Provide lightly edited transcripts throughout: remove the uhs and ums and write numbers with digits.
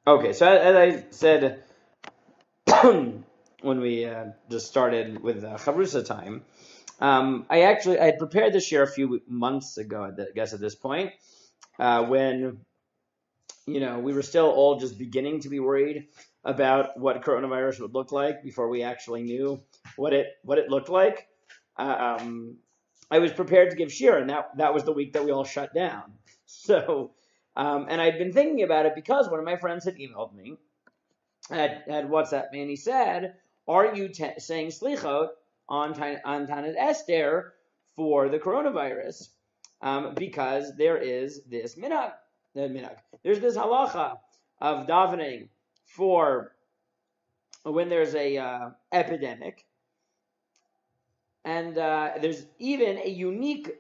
Okay, so as I said when we just started with Chavrusa time, I had prepared this year a few months ago, I guess at this point, when we were still all just beginning to be worried about what coronavirus would look like before we actually knew what it looked like. I was prepared to give shir, and that was the week that we all shut down. So, and I'd been thinking about it because one of my friends had emailed me, had WhatsApp me, and he said, "Are you saying slichot on Tanit Esther for the coronavirus? Because there is this minhag. There's this halacha of davening for when there's a epidemic, and there's even a unique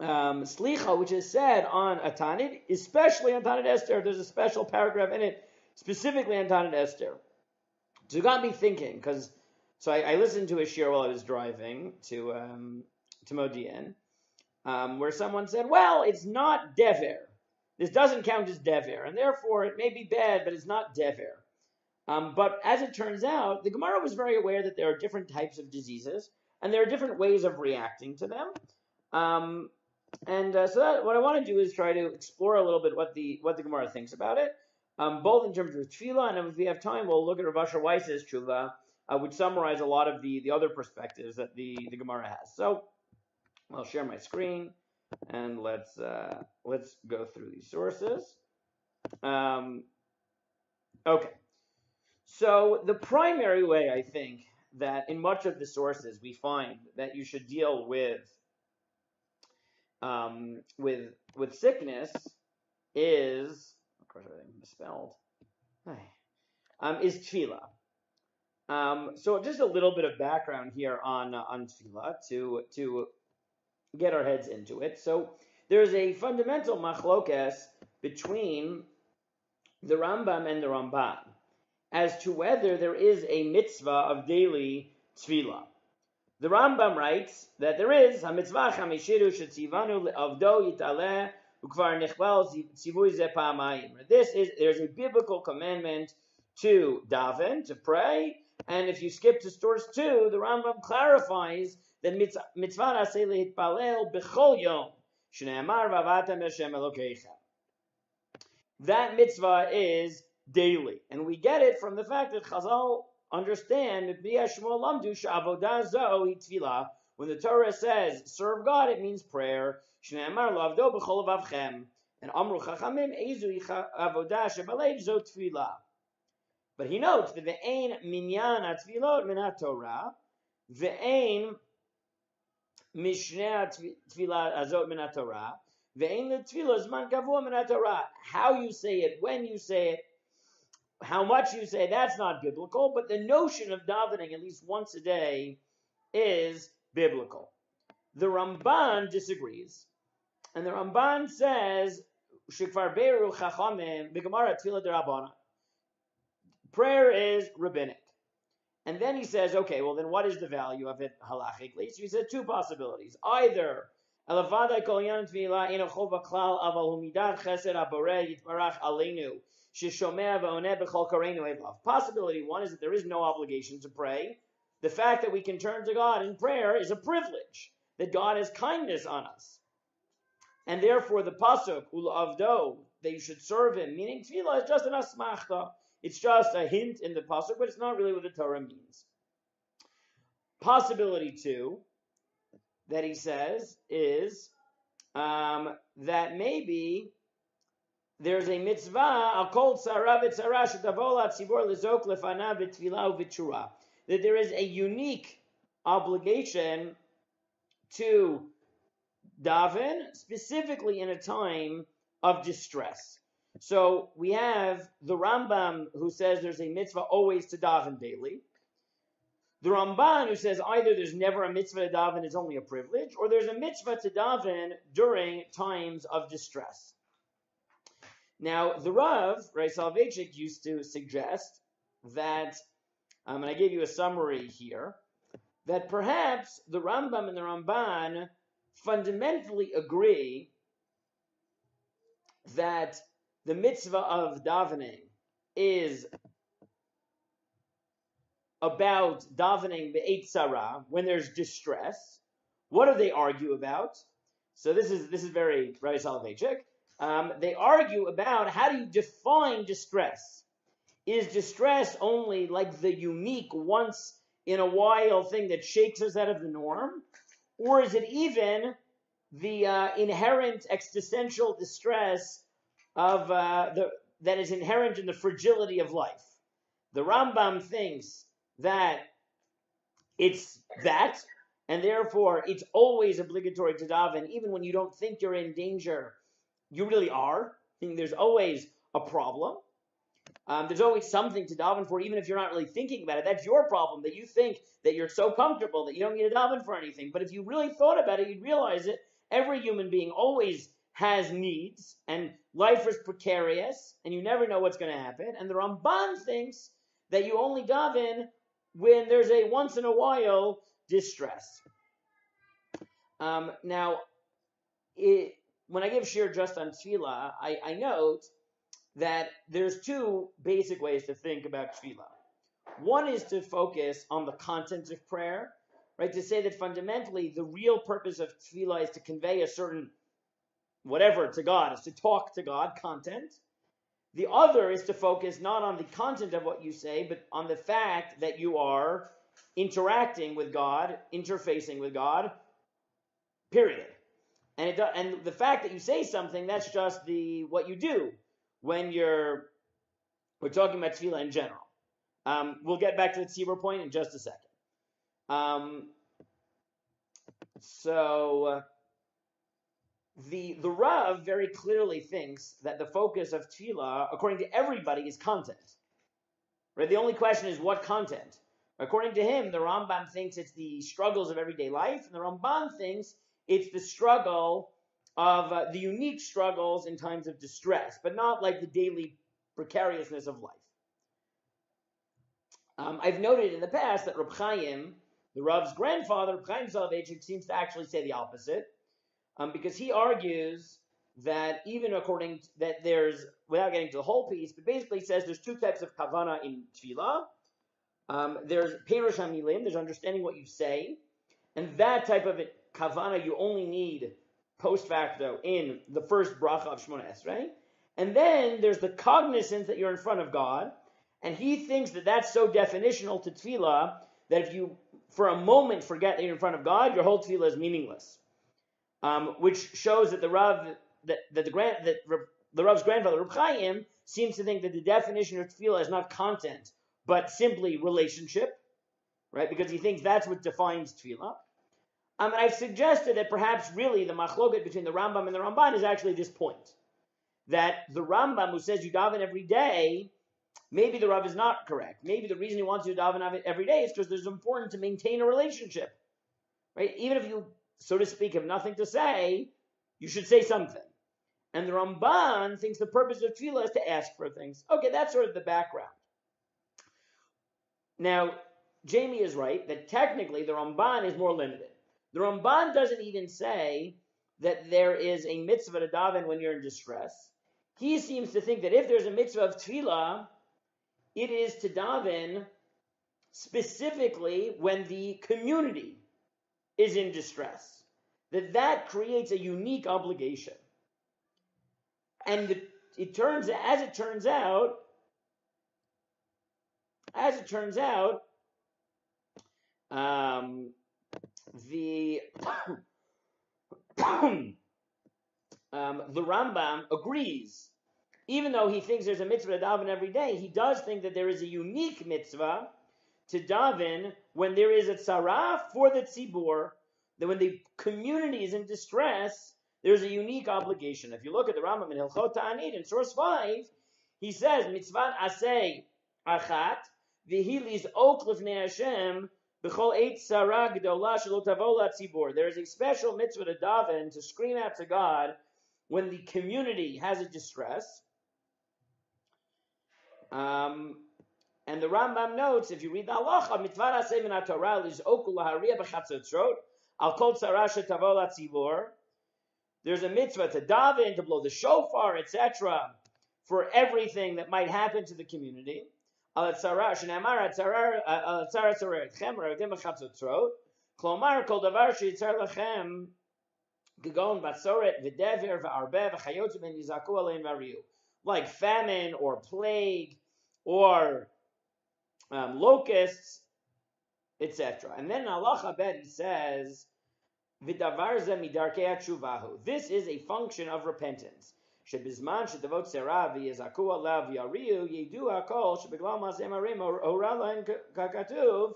slicha which is said on a Tanit, especially on Tanit Esther. There's a special paragraph in it specifically on Tanit Esther. So it got me thinking, because I listened to a shir while I was driving to Modi'in, where someone said, well, it's not dever. This doesn't count as dever, and therefore it may be bad, but it's not dever. But as it turns out, the Gemara was very aware that there are different types of diseases, and there are different ways of reacting to them. So what I want to do is try to explore a little bit what the Gemara thinks about it, both in terms of Tefillah, and if we have time, we'll look at Rav Asher Weiss's Tshuva, which summarize a lot of the other perspectives that the Gemara has. So I'll share my screen, and let's go through these sources. Okay. So the primary way, I think, that in much of the sources we find that you should deal with sickness is, of course everything misspelled, is Tefillah. So just a little bit of background here on Tefillah to get our heads into it. So there's a fundamental machlokes between the Rambam and the Ramban as to whether there is a mitzvah of daily Tefillah. The Rambam writes that there is a mitzvah chamishiru shetzivanu le'avdo yitaleh ukvar nichbal tzivui ze pa'amayim. There's a biblical commandment to daven, to pray, and if you skip to source 2, the Rambam clarifies that mitzvah aseh le'hitpalel b'chol yom shne'amar v'avatem Hashem Elokeicha. That mitzvah is daily, and we get it from the fact that Chazal understand when the Torah says serve God, it means prayer. And Amru Chachamim ezu avodah shebalev zo tefillah. But he notes that ve'ein minyan atfilot min haTorah, ve'ein mishneh tefillah azot min haTorah, ve'ein letefillah zman kavua min haTorah. How you say it, when you say it, how much you say, that's not biblical, but the notion of davening at least once a day is biblical. The Ramban disagrees, and the Ramban says, Shekvar beru chachamim b'gemara tefillah derabbanan. Prayer is rabbinic. And then he says, okay, well then what is the value of it halachically? So he said two possibilities. Either elavadai kol yan tefillah eno chova klal aval hu midat chesed haboreh yitbarach aleinu. Possibility one is that there is no obligation to pray. The fact that we can turn to God in prayer is a privilege, that God has kindness on us. And therefore the pasuk, u'la'avdo, that you should serve him, meaning tefillah is just an asmachta. It's just a hint in the pasuk, but it's not really what the Torah means. Possibility 2, that he says, is that maybe there's a mitzvah, I'll call tzara v'tzara shetavo latzibor lezok lefanav v'tfilah v'tshura, that there is a unique obligation to daven, specifically in a time of distress. So we have the Rambam who says there's a mitzvah always to daven daily. The Ramban who says either there's never a mitzvah to daven, it's only a privilege, or there's a mitzvah to daven during times of distress. Now, the Rav, Ray Soloveitchik, used to suggest that, and I gave you a summary here, that perhaps the Rambam and the Ramban fundamentally agree that the mitzvah of davening is about davening be'et tzara, when there's distress. What do they argue about? So this is very Soloveitchik. They argue about, how do you define distress? Is distress only like the unique, once in a while thing that shakes us out of the norm? Or is it even the inherent existential distress of that is inherent in the fragility of life? The Rambam thinks that it's that, and therefore it's always obligatory to daven, even when you don't think you're in danger. You really are. I mean, there's always a problem. There's always something to daven for, even if you're not really thinking about it. That's your problem, that you think that you're so comfortable that you don't need to daven for anything. But if you really thought about it, you'd realize that every human being always has needs, and life is precarious, and you never know what's going to happen. And the Ramban thinks that you only daven when there's a once in a while distress. Now, when I give shir just on tefillah, I note that there's two basic ways to think about tefillah. One is to focus on the content of prayer, right? To say that fundamentally the real purpose of tefillah is to convey a certain whatever to God, is to talk to God, content. The other is to focus not on the content of what you say, but on the fact that you are interacting with God, interfacing with God, period. And the fact that you say something, that's just what you do when we're talking about tefillah in general. We'll get back to the tzibur point in just a second. The Rav very clearly thinks that the focus of tefillah, according to everybody, is content. Right? The only question is what content. According to him, the Rambam thinks it's the struggles of everyday life, and the Ramban thinks it's the struggle of the unique struggles in times of distress, but not like the daily precariousness of life. I've noted in the past that Reb Chaim, the Rav's grandfather, Reb Chaim Soloveitchik, seems to actually say the opposite. Because he argues that even according to, that there's, without getting to the whole piece, but basically he says there's two types of kavana in tefillah. There's perush hamilim, there's understanding what you say, and that type of kavana you only need post facto in the first bracha of Shemona Esrei. And then there's the cognizance that you're in front of God, and he thinks that that's so definitional to tefillah that if you for a moment forget that you're in front of God, your whole tefillah is meaningless. Which shows that the Rav's grandfather, Reb Chaim, seems to think that the definition of tefillah is not content, but simply relationship, right? Because he thinks that's what defines tefillah. And I've suggested that perhaps really the machloket between the Rambam and the Ramban is actually this point. That the Rambam, who says you daven every day, maybe the Rav is not correct. Maybe the reason he wants you to daven every day is because it's important to maintain a relationship, right? Even if you, so to speak, have nothing to say, you should say something. And the Ramban thinks the purpose of tefillah is to ask for things. Okay, that's sort of the background. Now, Jamie is right that technically the Ramban is more limited. The Ramban doesn't even say that there is a mitzvah to daven when you're in distress. He seems to think that if there's a mitzvah of tefillah, it is to daven specifically when the community is in distress. That creates a unique obligation. And as it turns out, the Rambam agrees. Even though he thinks there's a mitzvah to daven every day, he does think that there is a unique mitzvah to daven when there is a tzara for the tzibur, that when the community is in distress, there's a unique obligation. If you look at the Rambam in Hilchot Ta'anit in source 5, he says, mitzvat aseh achat, v'hilis ok lifnei Hashem, b'chol eit tzara gdola shelo tavo latzibur. There is a special mitzvah to daven, to scream out to God, when the community has a distress. And the Rambam notes, if you read the halacha, mitzvah aseh min haTorah liz'oku lahariya b'chatzotrot, al kol tzara shetavo latzibur. There's a mitzvah to daven, to blow the shofar, etc., for everything that might happen to the community. Klomar kol davar sheyitzar lachem gegon batzoret v'dever v'arbe v'chayot ben yizaku alein v'ariu, like famine or plague or locusts, etc. And then in halacha bet he says, "V'davar ze midarkei tshuvahu." This is a function of repentance. Shebizman shedavot tzera v'yizaku alav v'yariu yidu hakol shebeglal masem harim hora lahem kakatuv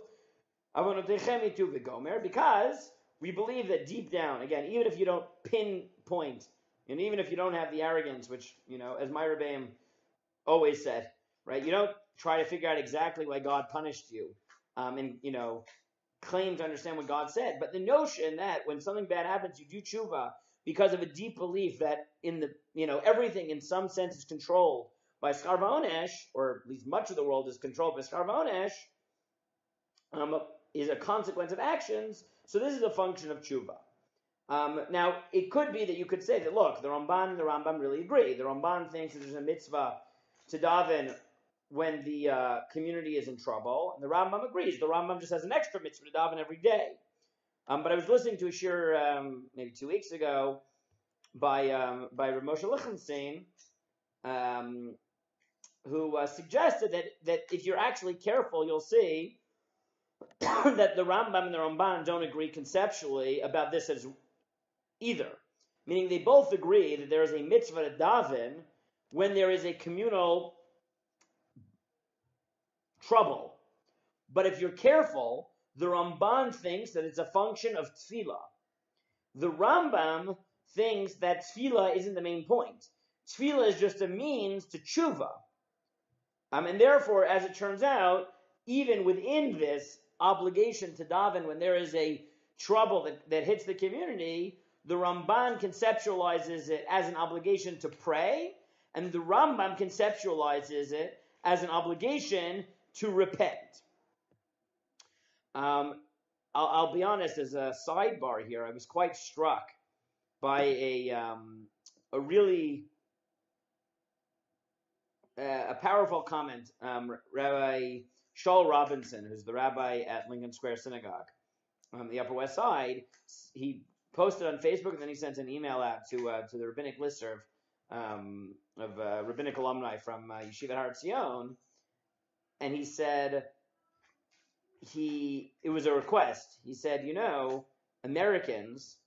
avonotechem itu v'gomer. Because we believe that deep down, again, even if you don't pinpoint, and even if you don't have the arrogance, which, as my Rebbeim always said, right? You don't try to figure out exactly why God punished you, and claim to understand what God said. But the notion that when something bad happens, you do tshuva because of a deep belief that everything in some sense is controlled by schar v'onesh, or at least much of the world is controlled by schar v'onesh, is a consequence of actions. So this is a function of tshuva. Now, it could be that you could say that, look, the Ramban and the Rambam really agree. The Ramban thinks that there's a mitzvah to daven when the community is in trouble, and the Rambam agrees. The Rambam just has an extra mitzvah to daven every day. But I was listening to a shir maybe 2 weeks ago by Rav Moshe Lichtenstein, who suggested that if you're actually careful, you'll see that the Rambam and the Ramban don't agree conceptually about this as either. Meaning they both agree that there is a mitzvah to daven when there is a communal trouble. But if you're careful, the Ramban thinks that it's a function of tefillah. The Rambam thinks that tefillah isn't the main point. Tefillah is just a means to tshuva. And therefore, as it turns out, even within this obligation to daven when there is a trouble that hits the community, the Ramban conceptualizes it as an obligation to pray, and the Rambam conceptualizes it as an obligation to repent. I'll be honest, as a sidebar here, I was quite struck by a really powerful comment. Rabbi Shaul Robinson, who's the rabbi at Lincoln Square Synagogue on the Upper West Side, he posted on Facebook, and then he sent an email out to the rabbinic listserv of rabbinic alumni from Yeshivat Har Zion, and he said it was a request. He said, Americans,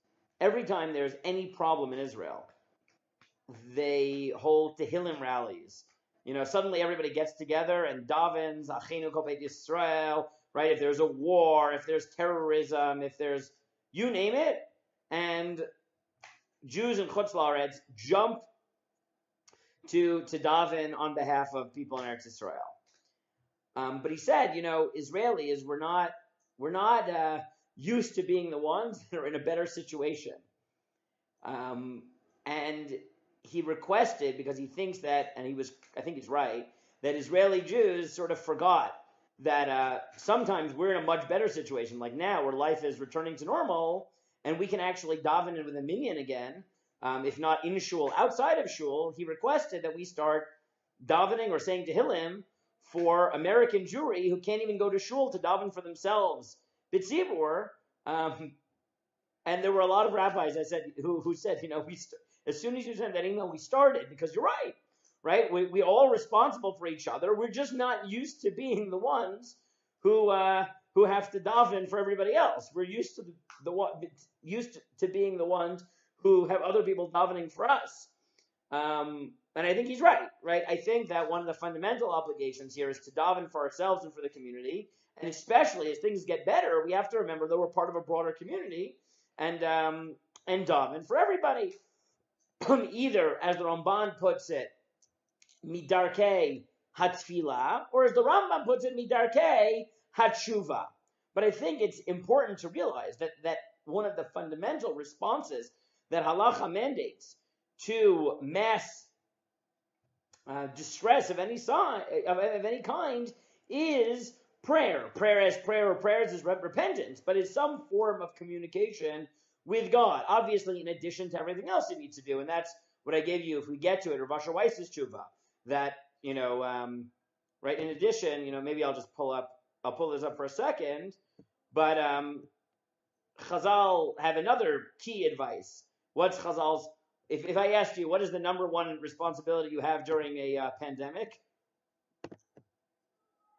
every time there's any problem in Israel, they hold Tehillim rallies. Suddenly everybody gets together and davens, Achenu Kol Beit Yisrael, right? If there's a war, if there's terrorism, if there's, you name it, and Jews in Chutz La'aretz jump to daven on behalf of people in Eretz Yisrael. But he said, Israelis, we're not used to being the ones that are in a better situation. And he requested, because he thinks that, and I think he's right, that Israeli Jews sort of forgot that sometimes we're in a much better situation, like now, where life is returning to normal, and we can actually daven in with a minyan again, if not in shul, outside of shul. He requested that we start davening or saying Tehillim for American Jewry who can't even go to shul to daven for themselves, B'tzibur. And there were a lot of rabbis who said, as soon as you sent that email, we started, because you're right? We're all responsible for each other. We're just not used to being the ones who have to daven for everybody else. We're used to being the ones who have other people davening for us. And I think he's right? I think that one of the fundamental obligations here is to daven for ourselves and for the community, and especially as things get better, we have to remember that we're part of a broader community, and daven for everybody. Either, as the Ramban puts it, midarkei hatfilah, or as the Rambam puts it, midarkei hatshuva. But I think it's important to realize that one of the fundamental responses that halacha mandates to mass distress of any kind is prayer. Prayers is repentance, but it's some form of communication with God. Obviously, in addition to everything else he needs to do, and that's what I gave you. If we get to it, Rav Asher Weiss's tshuva, that, right, in addition, maybe I'll pull this up for a second, but Chazal have another key advice. What's Chazal's, if I asked you, what is the number one responsibility you have during a pandemic?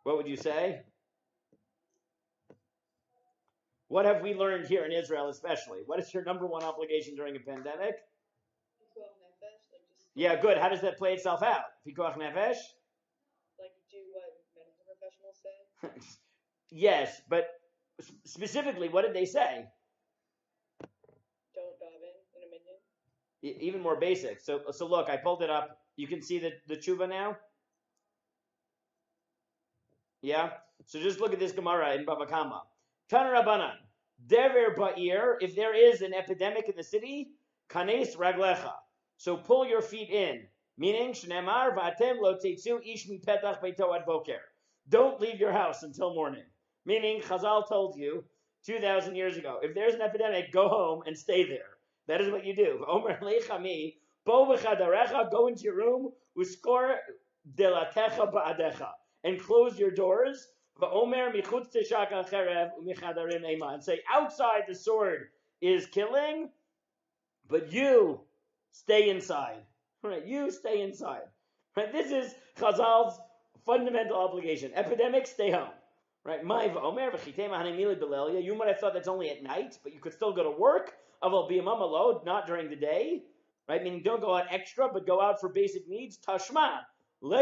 What would you say? What have we learned here in Israel especially? What is your number one obligation during a pandemic? Yeah, good. How does that play itself out? Pikuach nefesh? Like do what medical professionals say? Yes, but specifically, what did they say? Don't daven in a minyan. Even more basic. So look, I pulled it up. You can see the tshuva now? Yeah? So just look at this Gemara in Bava Kama. Tan Rabbanan, Dever Ba'ir, if there is an epidemic in the city, Kanes Raglecha. So pull your feet in. Meaning, Shneimar V'atem lo teitzu ish mi petach beito ad boker. Don't leave your house until morning. Meaning, Chazal told you 2,000 years ago, if there's an epidemic, go home and stay there. That is what you do. Omer leichami, bo v'chadarecha, go into your room, uskor delatecha ba'adecha, and close your doors. V'omer michutz tishak al cherev u'michadarim ema, and say, outside the sword is killing, but you stay inside. Right? You stay inside. Right? This is Chazal's fundamental obligation. Epidemics, stay home. Right? You might have thought that's only at night, but you could still go to work. Not during the day. Right? Meaning don't go out extra, but go out for basic needs. Tashma. No.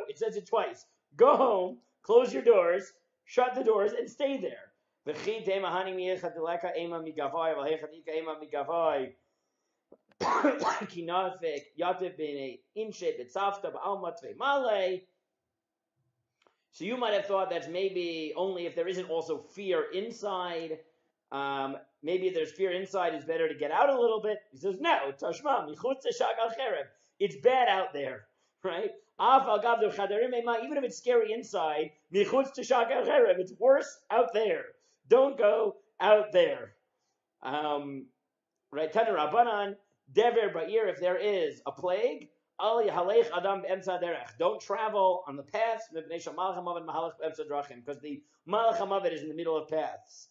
It says it twice. Go home, close your doors, shut the doors, and stay there. So you might have thought that's maybe only if there isn't also fear inside. Maybe if there's fear inside, it's better to get out a little bit. He says, no, Tashma, it's bad out there, right? Even if it's scary inside, it's worse out there. Don't go out there. Right? Tanu Rabbanan, Dever Ba'ir, if there is a plague, don't travel on the paths, because the Malach HaMavet is in the middle of paths.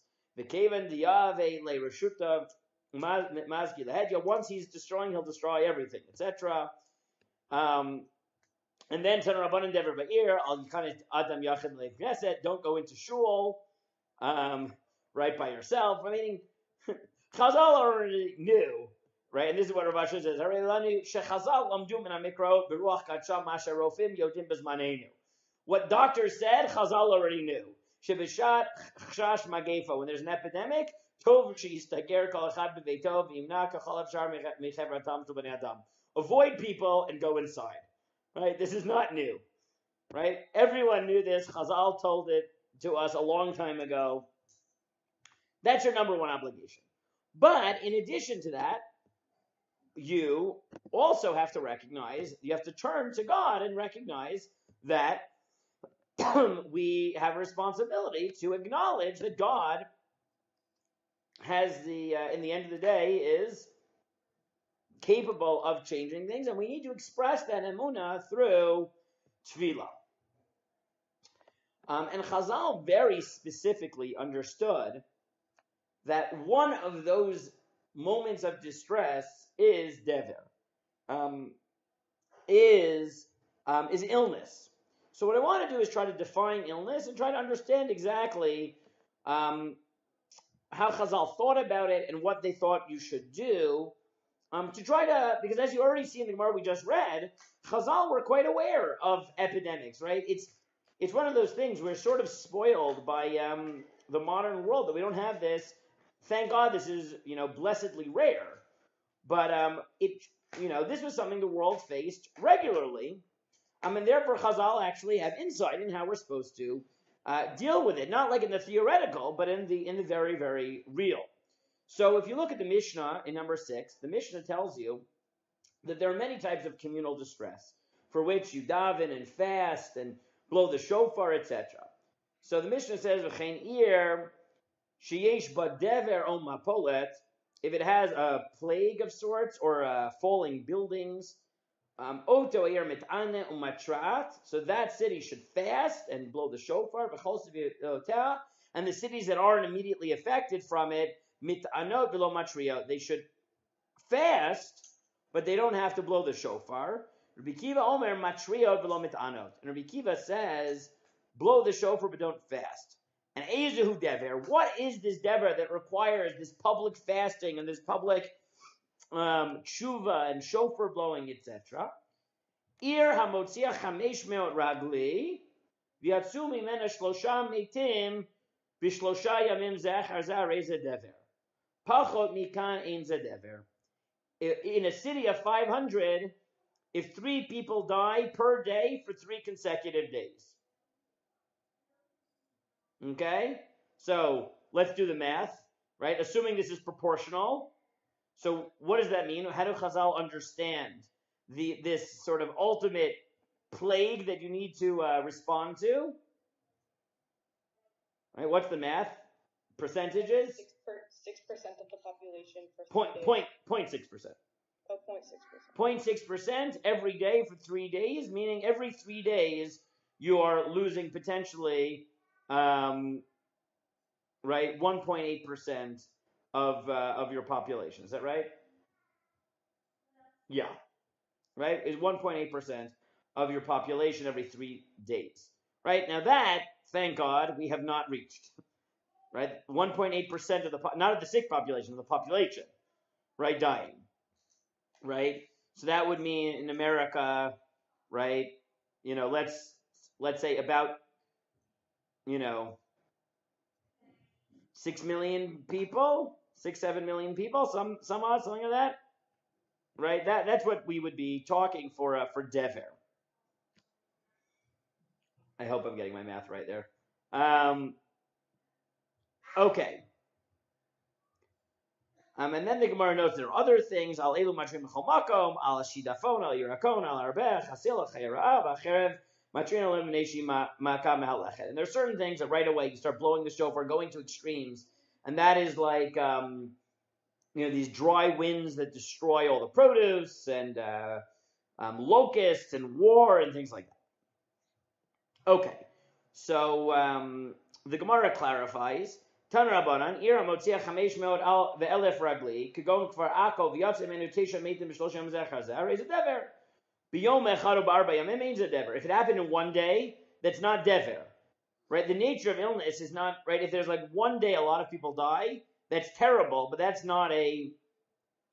Once he's destroying, he'll destroy everything, etc. And then Tanu Rabbanan Dever Ba'ir, Adam Yachid Le'Knesset, don't go into shul, right, by yourself. I mean, Chazal already knew, right? And this is what Rav Asher says. What doctors said, Chazal already knew. When there's an epidemic, avoid people and go inside. Right? This is not new. Right? Everyone knew this. Chazal told it to us a long time ago. That's your number one obligation. But in addition to that, you also have to recognize, you have to turn to God and recognize that we have a responsibility to acknowledge that God has in the end of the day, is capable of changing things, and we need to express that emunah through tefillah. And Chazal very specifically understood that one of those moments of distress is dever, is illness. So what I want to do is try to define illness and try to understand exactly how Chazal thought about it and what they thought you should do to try to, because as you already see in the Gemara we just read, Chazal were quite aware of epidemics, right? It's one of those things we're sort of spoiled by the modern world that we don't have this. Thank God this is, blessedly rare. But this was something the world faced regularly. And therefore Chazal actually have insight in how we're supposed to deal with it. Not like in the theoretical, but in the very, very real. So if you look at the Mishnah in number 6, the Mishnah tells you that there are many types of communal distress for which you daven and fast and blow the shofar, etc. So the Mishnah says, "V'chein ir sheyesh badever o mapolet," if it has a plague of sorts or falling buildings, Oto eir mitane umatrat. So that city should fast and blow the shofar. And the cities that aren't immediately affected from it, mitanot v'lo matrio. They should fast, but they don't have to blow the shofar. Rabbi Kiva Omer matrio v'lo mitanot. And Rabbi Kiva says, blow the shofar but don't fast. And Ezehu dever. What is this dever that requires this public fasting and this public tshuva and shofar blowing, etc.? Ir hamotzia chamesh meot ragli v'yatzu mimena shlosha meitim b'shlosha yamim zechar zarei zedever. Pachot mikan ein zedever. In a city of 500, if 3 people die per day for 3 consecutive days. Okay? So let's do the math, right? Assuming this is proportional. So what does that mean? How do Chazal understand this sort of ultimate plague that you need to respond to? Right? What's the math? Percentages? 6% of the population for 0.6%. Oh, 0.6%. 0.6% every day for 3 days, meaning every 3 days you are losing potentially, right, 1.8% of your population. Is that right? Yeah. Right? Is 1.8% of your population every 3 days. Right? Now that, thank God, we have not reached. Right? 1.8% of the, not of the sick population, of the population, right, dying. Right? So that would mean in America, right, let's say about, 6 million people, 6-7 million people, something like that. Right? That's what we would be talking for Dever. I hope I'm getting my math right there. Okay. And then the Gemara notes there are other things. Al elu matrim chomakom, al shidafon, al yirakon, al arbech, hasil chayraab, acherev, matrin elimination makam halechet. And there are certain things that right away you start blowing the shofar, going to extremes, and that is like these dry winds that destroy all the produce and locusts and war and things like that. Okay, so the Gemara clarifies. Tan Rabbanan, Ira Motzia Chamesh Meod Al ve'elef Ragli, Kagon Kfar Ako v'Yatz Emenu Tesha Meitim B'Shloshim Zechar Zeh, is a dever. B'Yom Echad U'B'Arba Yamim means a dever. If it happened in one day, that's not dever, right? The nature of illness is not right. If there's like one day a lot of people die, that's terrible, but that's not a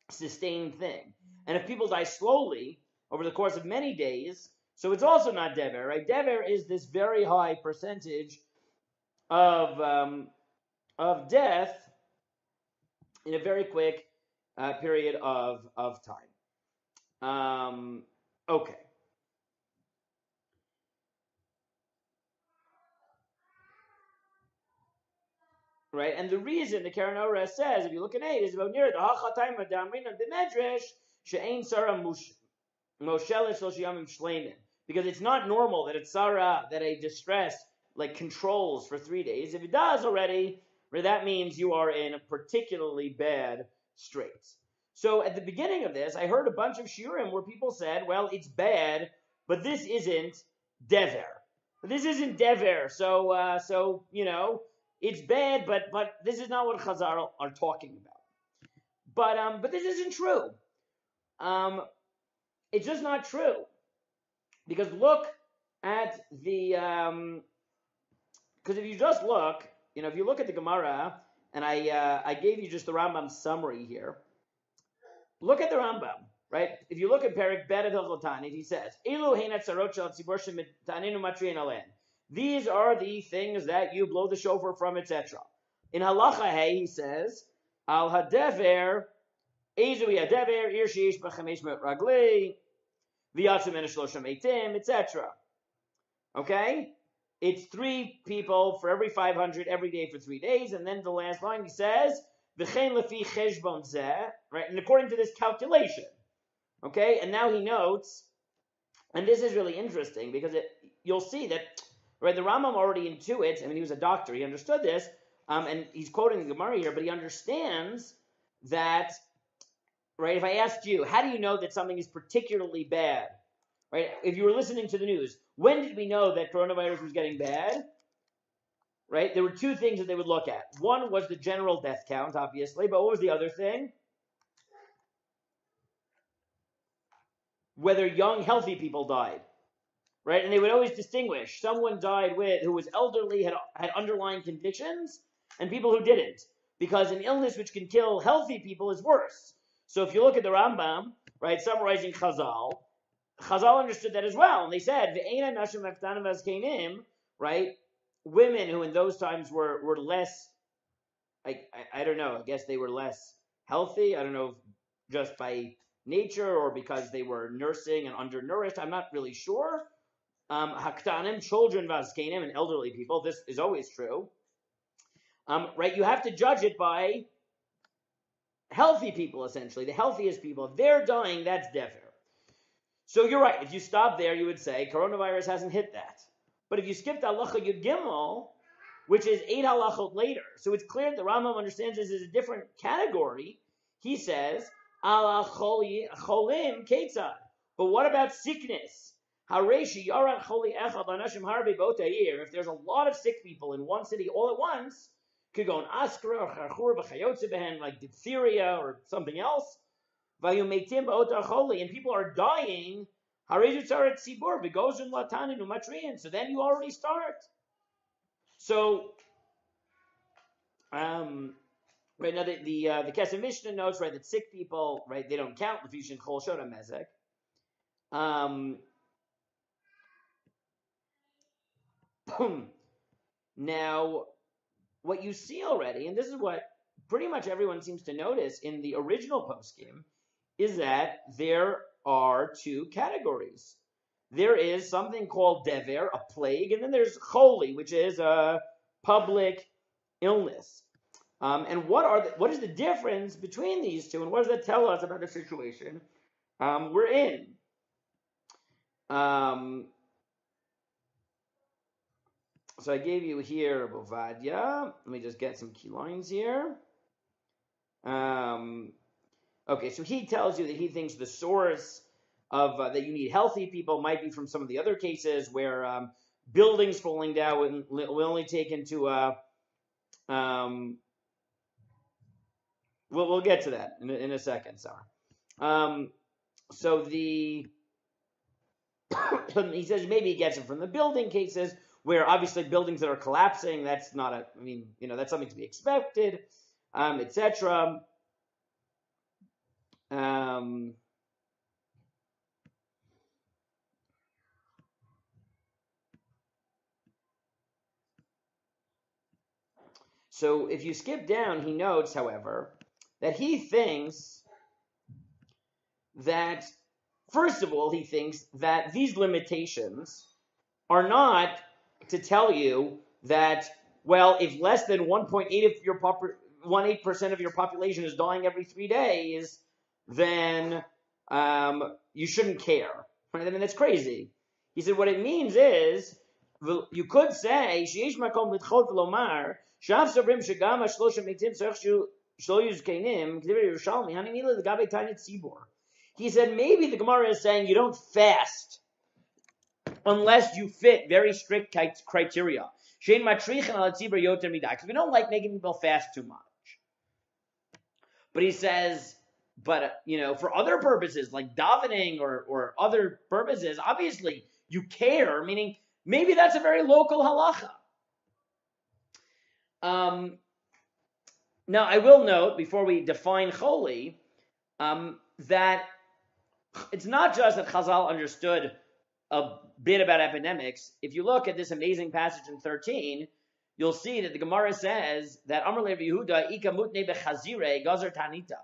sustained thing. And if people die slowly over the course of many days, so it's also not dever, right? Dever is this very high percentage of death in a very quick period of time. Okay. Right, and the reason the Karen Ora says, if you look at 8, is about near the Hachatayim Adamrin and B'Medrash She'ein Sarah Moshelish Loshiyamim Shleimin, because it's not normal that it's Sarah, that a distress like controls for 3 days. If it does already, that means you are in a particularly bad straits. So at the beginning of this, I heard a bunch of shiurim where people said, well, it's bad, but this isn't dever. This isn't dever, so it's bad, but this is not what Chazal are talking about. But this isn't true. It's just not true. Because look at the because if you just look, if you look at the Gemara, and I gave you just the Rambam summary here. Look at the Rambam, right? If you look at Perik Bet Hilchotani, he says, "Elu heinat sarot shel tzibur shetaninu matriin alen." These are the things that you blow the shofar from, etc. In Halacha Hey, he says, "Al hadever ezui hadever ir sheish b'chamesh me'ot ragli v'yatzim en shloshim eitim, etc." Okay. It's 3 people for every 500 every day for 3 days, and then the last line he says, "V'chein lefi cheshbon zeh," right? And according to this calculation, okay. And now he notes, and this is really interesting because you'll see that, right? The Rambam already intuits. I mean, he was a doctor; he understood this, and he's quoting the Gemara here, but he understands that right? If I asked you, how do you know that something is particularly bad, right? If you were listening to the news, when did we know that coronavirus was getting bad? Right? There were two things that they would look at. One was the general death count, obviously, but what was the other thing? Whether young, healthy people died, right? And they would always distinguish someone died who was elderly, had underlying conditions, and people who didn't, because an illness which can kill healthy people is worse. So if you look at the Rambam, right, summarizing Chazal understood that as well, and they said, "Ve'ena nashim v'ktanim v'azkenim," right? Women who in those times were less, I don't know, I guess they were less healthy. I don't know if just by nature or because they were nursing and undernourished. I'm not really sure. Haktanim, children, vazkenim, and elderly people. This is always true. Right? You have to judge it by healthy people, essentially. The healthiest people. If they're dying, that's defer. So you're right. If you stop there, you would say coronavirus hasn't hit that. But if you skip to halacha yud gimel, which is 8 halachot later, so it's clear that the Rambam understands this as a different category. He says, ala cholim ketzad. But what about sickness? Hareshi yarat choli echad anashim harbe botayir. If there's a lot of sick people in one city all at once, could go an askra or charchur b'chayotze behen, like diphtheria or something else. Vayumetim ba'otar choli, and people are dying. Hareju tzaret tzibur begozun latanin umatriin. So then you already start. So, right now the Kesef Mishnah notes, right, that sick people, right, they don't count the Fishin Chol Shona Mezek. Now, what you see already, and this is what pretty much everyone seems to notice in the original poskim, is that there are two categories. There is something called dever, a plague, and then there's choli, which is a public illness. And what is the difference between these two, and what does that tell us about the situation we're in? So I gave you here Bovadia. Let me just get some key lines here. Okay, so he tells you that he thinks the source of that you need healthy people might be from some of the other cases where buildings falling down will only take into we'll get to that in a second, Sarah. So he says maybe he gets it from the building cases where obviously buildings that are collapsing, that's not that's something to be expected, etc. So if you skip down, he notes, however, that he thinks that, first of all, he thinks that these limitations are not to tell you that, well, if less than 1.8% of your population is dying every 3 days, then you shouldn't care. Right? I mean, that's crazy. He said what it means is, you could say, he said, maybe the Gemara is saying you don't fast unless you fit very strict criteria. Because we don't like making people fast too much. But he says, for other purposes, like davening or other purposes, obviously you care, meaning maybe that's a very local halacha. Now, I will note, before we define choli, that it's not just that Chazal understood a bit about epidemics. If you look at this amazing passage in 13, you'll see that the Gemara says that Amar Rabbi Yehuda, Ika mutne bechazire gazer tanita.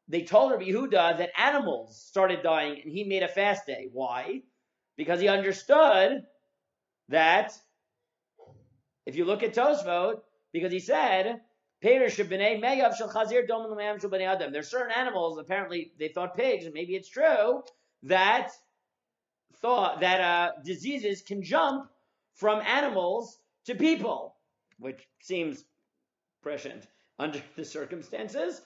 They told Rabbi Yehuda that animals started dying and he made a fast day. Why? Because he understood that, if you look at Tosfot, because he said, there's certain animals, apparently they thought pigs, and maybe it's true, that diseases can jump from animals to people, which seems prescient under the circumstances,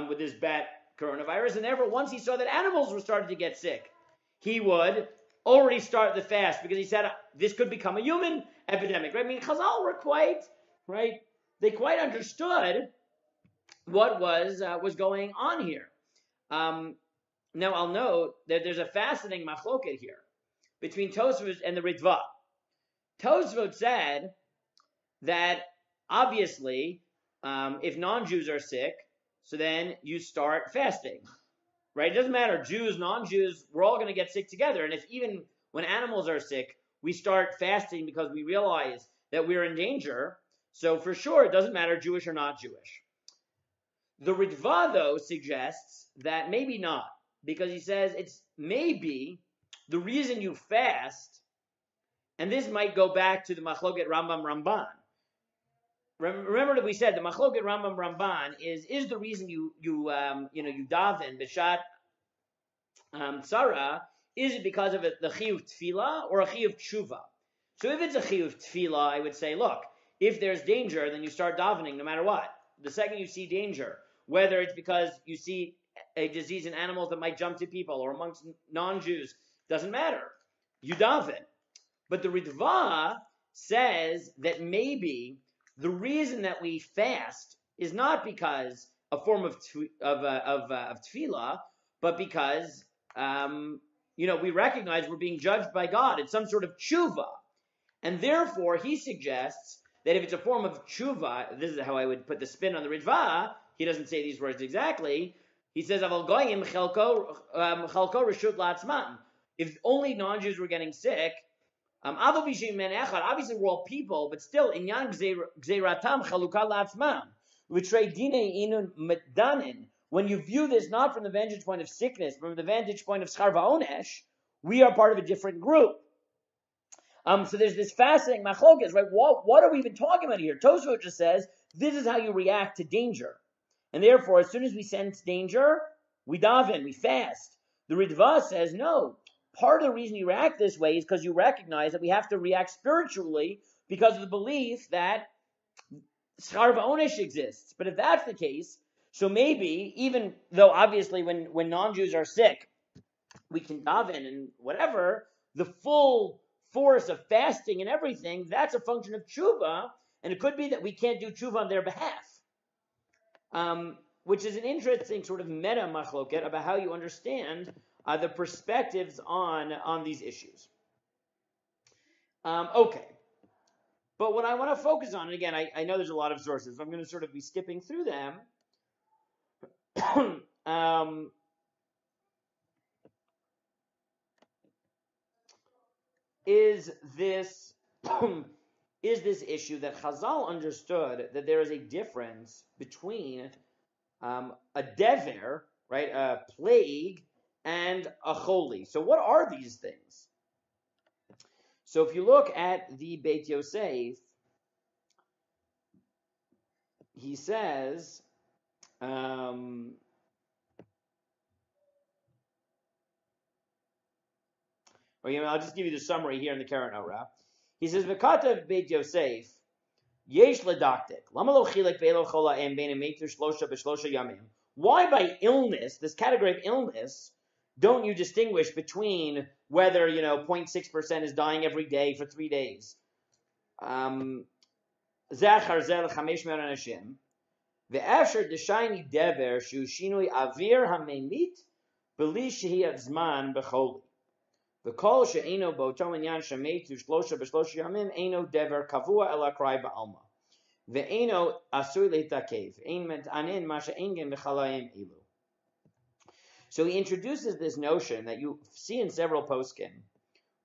with this bat coronavirus, and therefore once he saw that animals were starting to get sick, he would already start the fast because he said this could become a human epidemic. Right? I mean, Chazal were quite right. They quite understood what was going on here. Now I'll note that there's a fascinating machloket here between Tosfos and the Ritva. Tosfos said that obviously, if non-Jews are sick, so then you start fasting, right? It doesn't matter, Jews, non-Jews, we're all going to get sick together. And if even when animals are sick, we start fasting because we realize that we're in danger, so for sure it doesn't matter Jewish or not Jewish. The Ritva, though, suggests that maybe not, because he says it's maybe the reason you fast, and this might go back to the Machloket Rambam-Ramban. Remember that we said the Machloket Rambam-Ramban is the reason you daven b'shat tzara, is it because of the chiyuv tefillah or a chiyuv tshuva? So if it's a chiyuv tefillah, I would say, look, if there's danger, then you start davening no matter what. The second you see danger, whether it's because you see a disease in animals that might jump to people or amongst non-Jews, doesn't matter. You daven. But the Ritva says that maybe the reason that we fast is not because a form of tefillah, but because we recognize we're being judged by God. It's some sort of tshuva, and therefore he suggests that if it's a form of tshuva, this is how I would put the spin on the Ritva. He doesn't say these words exactly. He says, "Aval goyim chalko reshut la'atzman." If only non-Jews were getting sick. Obviously we're all people, but still, inyan gzeiratam chaluka la'atzmam. V'trei dinei inun medanin. When you view this not from the vantage point of sickness, but from the vantage point of schar va'onesh, we are part of a different group. So there's this fascinating machlokas, right? What are we even talking about here? Tosfos just says this is how you react to danger, and therefore, as soon as we sense danger, we daven, we fast. The Ritva says no. Part of the reason you react this way is because you recognize that we have to react spiritually because of the belief that schar va'onesh exists. But if that's the case, so maybe, even though obviously when non-Jews are sick, we can daven and whatever, the full force of fasting and everything, that's a function of tshuva, and it could be that we can't do tshuva on their behalf. Which is an interesting sort of meta machloket about how you understand the perspectives on these issues. Okay. But what I want to focus on, and again, I know there's a lot of sources, so I'm going to sort of be skipping through them. Is this issue that Chazal understood that there is a difference between a dever, right, a plague, and a choli. So what are these things? So if you look at the Beit Yosef, he says, I'll just give you the summary here in the Karen Orah. He says, "V'katav Beit Yosef, yesh ledaktik. Lama lo chilek ve'elo cholaim bein meiter shlosha b'shlosha yamim." Why by illness, this category of illness, don't you distinguish between whether 0.6% is dying every day for 3 days? Zechar zel 500 anashim. Ve'afshar d'shayni dever shu shinui avir hamemit b'li shehiyat zman b'choli. V'kol she'eno bo'to inyan shemetu shlosha b'shlosha yamim eno dever kavua ela krai ba'alma. Ve'eno asur leitakev. Ein metanin ma she'en gen b'chalayim elu. So he introduces this notion that you see in several poskim,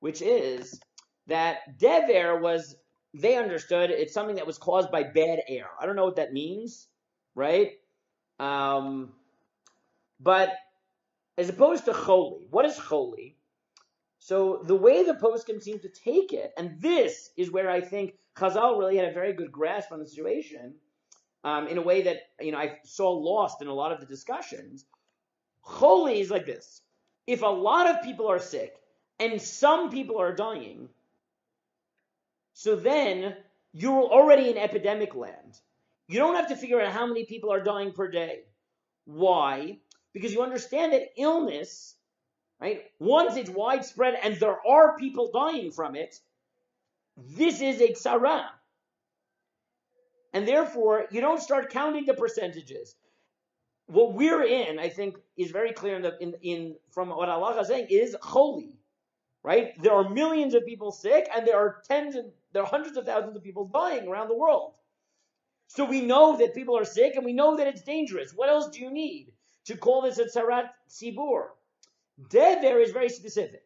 which is that dever they understood it's something that was caused by bad air. I don't know what that means, right? But as opposed to choli, what is choli? So the way the poskim seem to take it, and this is where I think Chazal really had a very good grasp on the situation, in a way that I saw lost in a lot of the discussions. Choli is like this. If a lot of people are sick and some people are dying, so then you're already in epidemic land. You don't have to figure out how many people are dying per day. Why? because you understand that illness, right, once it's widespread and there are people dying from it, this is a tzara. And therefore, you don't start counting the percentages. What we're in, I think, is very clear in from what Allah is saying is holy, right? There are millions of people sick, and there are hundreds of thousands of people dying around the world. So we know that people are sick, and we know that it's dangerous. What else do you need to call this a tzarat tzibur? Dever is very specific.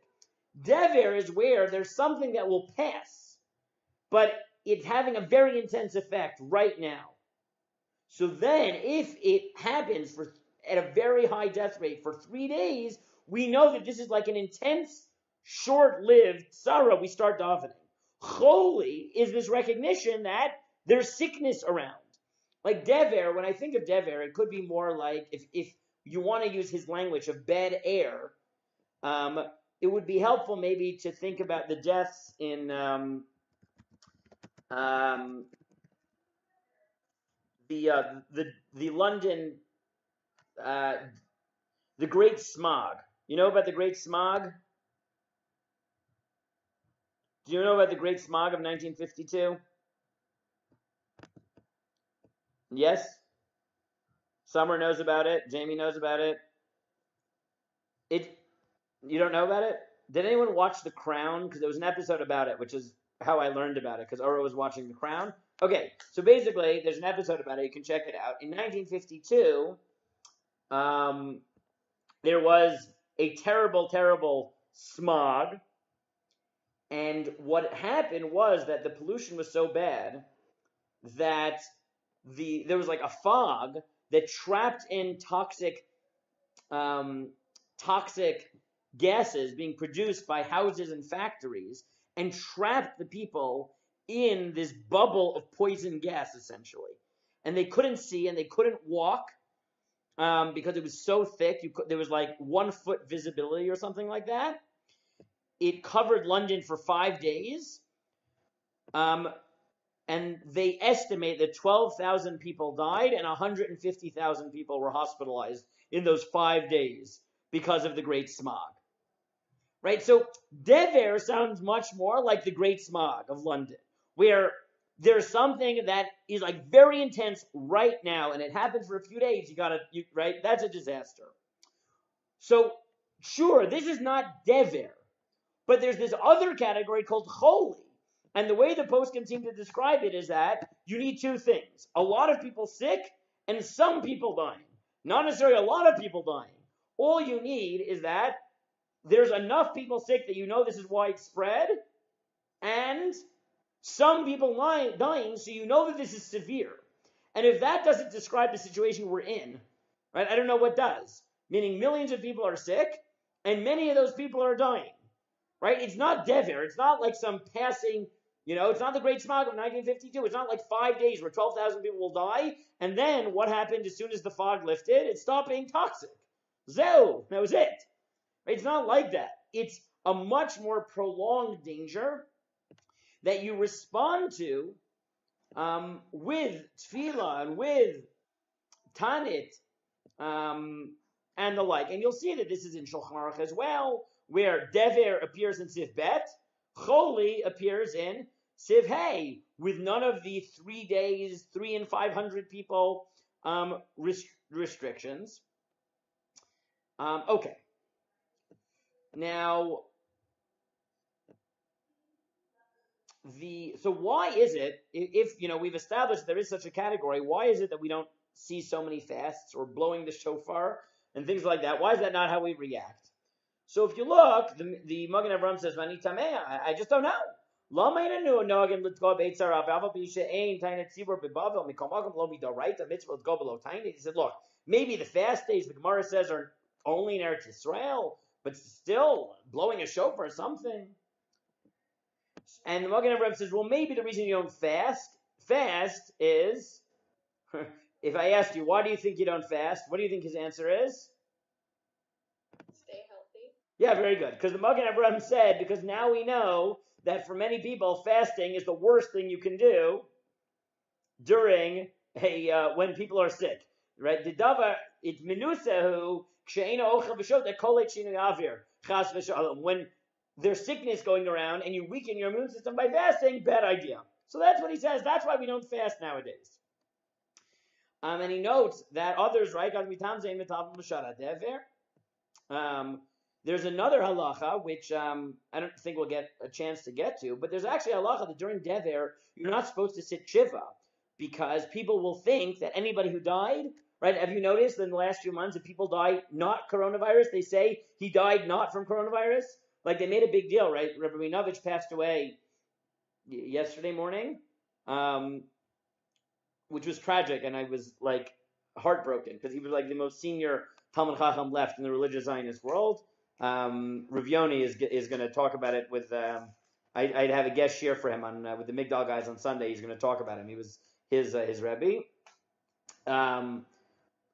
Dever is where there's something that will pass, but it's having a very intense effect right now. So then, if it happens at a very high death rate for 3 days, we know that this is like an intense, short-lived tzara. We start davening. Choli is this recognition that there's sickness around. Like dever, when I think of dever, it could be more like, if you want to use his language of bad air, it would be helpful maybe to think about the deaths in the London, the Great Smog. You know about the Great Smog? Do you know about the Great Smog of 1952? Yes? Summer knows about it. Jamie knows about it. You don't know about it? Did anyone watch The Crown? Because there was an episode about it, which is how I learned about it, because Oro was watching The Crown. Okay, so basically, there's an episode about it. You can check it out. In 1952, there was a terrible, terrible smog. And what happened was that the pollution was so bad that there was like a fog that trapped in toxic gases being produced by houses and factories, and trapped the people in this bubble of poison gas, essentially. And they couldn't see and they couldn't walk because it was so thick. There was like 1 foot visibility or something like that. It covered London for 5 days. And they estimate that 12,000 people died and 150,000 people were hospitalized in those 5 days because of the Great Smog. Right? So Dever sounds much more like the Great Smog of London, where there's something that is like very intense right now, and it happens for a few days. Right? That's a disaster. So sure, this is not Dever, but there's this other category called Choli. And the way the poskim seem to describe it is that you need 2 things. A lot of people sick and some people dying. Not necessarily a lot of people dying. All you need is that there's enough people sick that you know this is widespread, and some people dying so you know that this is severe. And if that doesn't describe the situation we're in, right, I don't know what does. Meaning millions of people are sick, and many of those people are dying. Right? It's not Dever. It's not like some passing, it's not the Great Smog of 1952. It's not like 5 days where 12,000 people will die, and then what happened as soon as the fog lifted? It stopped being toxic. Zeo, that was it. It's not like that. It's a much more prolonged danger that you respond to with tefillah and with tanit and the like. And you'll see that this is in Shulchan Aruch as well, where Dever appears in Siv Bet, Choli appears in Siv Hey, with none of the 3 days, 3 and 500 people restrictions. Okay. Now, so why is it, if we've established there is such a category, why is it that we don't see so many fasts or blowing the shofar and things like that? Why is that not how we react? So if you look, the Magen Avraham says, I just don't know. He said, look, maybe the fast days, the Gemara says, are only in Eretz Yisrael, but still blowing a shofar or something. And the Magen Avraham says, well, maybe the reason you don't fast is, if I asked you, why do you think you don't fast? What do you think his answer is? Stay healthy. Yeah, very good. Because the Magen Avraham said, because now we know that for many people, fasting is the worst thing you can do during when people are sick. Right? The davar, it's minusahu When there's sickness going around and you weaken your immune system by fasting, bad idea. So that's what he says. That's why we don't fast nowadays. And he notes that others, right, there's another halacha, which I don't think we'll get a chance to get to, but there's actually a halacha that during Dever, you're not supposed to sit Shiva, because people will think that anybody who died, right, have you noticed in the last few months, if people die not coronavirus, they say he died not from coronavirus? Like, they made a big deal, right? Rabbi Rabinovich passed away yesterday morning, which was tragic, and I was, like, heartbroken, because he was, like, the most senior Talmud Chacham left in the religious Zionist world. Rav Yoni is going to talk about it with, I'd have a guest share for him on with the Migdal guys on Sunday. He's going to talk about him. He was his Rebbe. But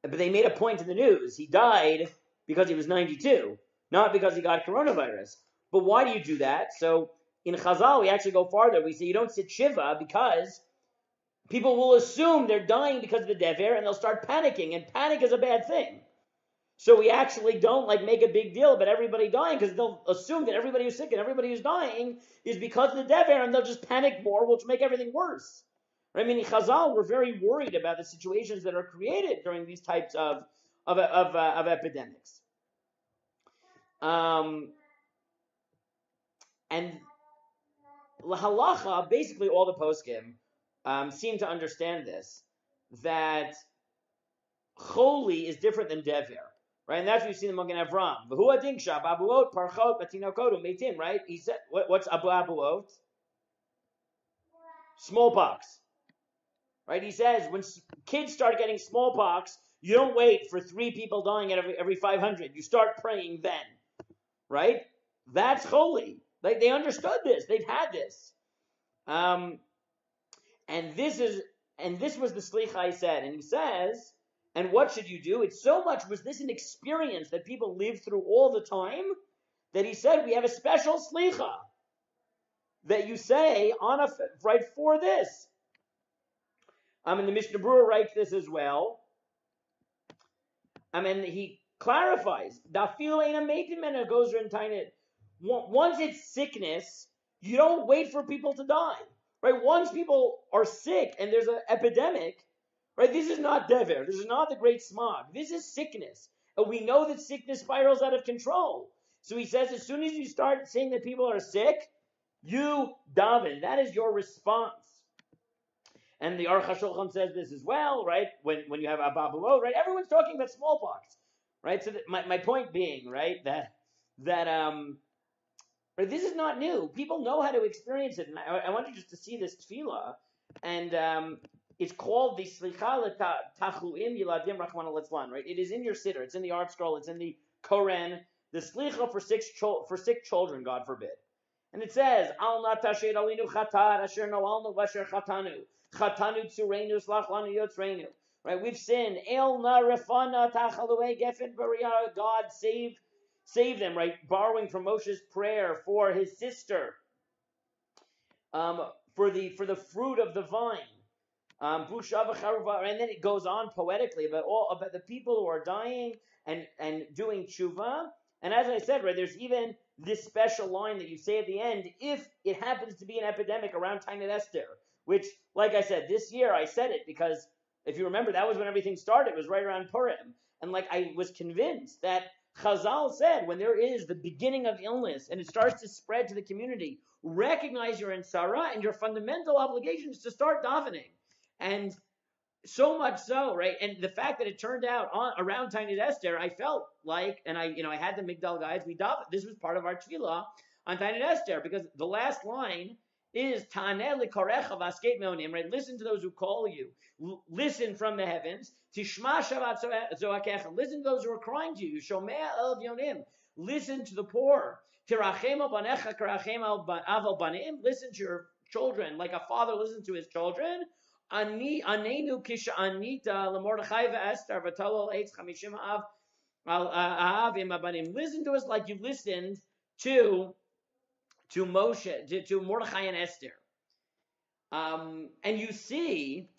they made a point in the news. He died because he was 92, not because he got coronavirus. But why do you do that? So in Chazal, we actually go farther. We say you don't sit Shiva because people will assume they're dying because of the Dever, and they'll start panicking, and panic is a bad thing. So we actually don't make a big deal about everybody dying, because they'll assume that everybody who's sick and everybody who's dying is because of the Dever, and they'll just panic more, which will make everything worse. I mean, Chazal were very worried about the situations that are created during these types of epidemics. And halacha, basically all the poskim seem to understand this, that choli is different than dever, right? And that's what you see in the Magen Avram. V'hu adingsha abuot parchot batinokodu meitim, right? He said, what's abuot? Smallpox. Right? He says when kids start getting smallpox, you don't wait for 3 people dying at every 500. You start praying then. Right? That's holy. Like, they understood this. They've had this. And this was the slicha he said. And he says, and what should you do? It's so much, was this an experience that people live through all the time, that he said we have a special slicha that you say on right for this. And the Mishnah Berurah writes this as well. And he clarifies. Goes once it's sickness, you don't wait for people to die. Right? Once people are sick and there's an epidemic, right? This is not dever. This is not the great smog. This is sickness. And we know that sickness spirals out of control. So he says, as soon as you start saying that people are sick, you daven. That is your response. And the Aruch HaShulchan says this as well, right? When you have ababuot, right? Everyone's talking about smallpox, right? So my point being, right, that right, this is not new. People know how to experience it, and I want you just to see this tefillah, and it's called the Slicha Tachuim Yiladim Rachmana Litzlan, right? It is in your siddur, it's in the art scroll, it's in the Koran, the Slicha for sick children, God forbid. And it says, Al na tashed alinu chatar asher noalnu vasher chatanu. Chatanu tzureinu slach lanu yotzreinu. Right, we've sinned. El na refana tachalue gefen b'riyah. God save them, right? Borrowing from Moshe's prayer for his sister. For the fruit of the vine. Busha v'charuva. And then it goes on poetically about the people who are dying and doing tshuva. And as I said, right, there's even this special line that you say at the end, if it happens to be an epidemic around Tainet Esther, which, like I said, this year I said it because, if you remember, that was when everything started. It was right around Purim. And I was convinced that Chazal said, when there is the beginning of illness and it starts to spread to the community, recognize you're in Sarah, and your fundamental obligation is to start davening. And so much so, right? And the fact that it turned out around Tainet Esther, I felt like, and I had the Migdal guys, this was part of our tefillah on Tainet Esther, because the last line is Taneh likorecha vasket meonim, right? Listen to those who call you. Listen from the heavens. Tishma shavat zoakecha. Listen to those who are crying to you. Shomea el vyonim. Listen to the poor. Tirachem al banecha karachem al banim. Listen to your children like a father listens to his children. Anenu kisha anita lemordechai ve'Esther v'tolol eitz chamishim avim abanim. Listen to us like you listened to Moshe, to Mordechai and Esther. And you see,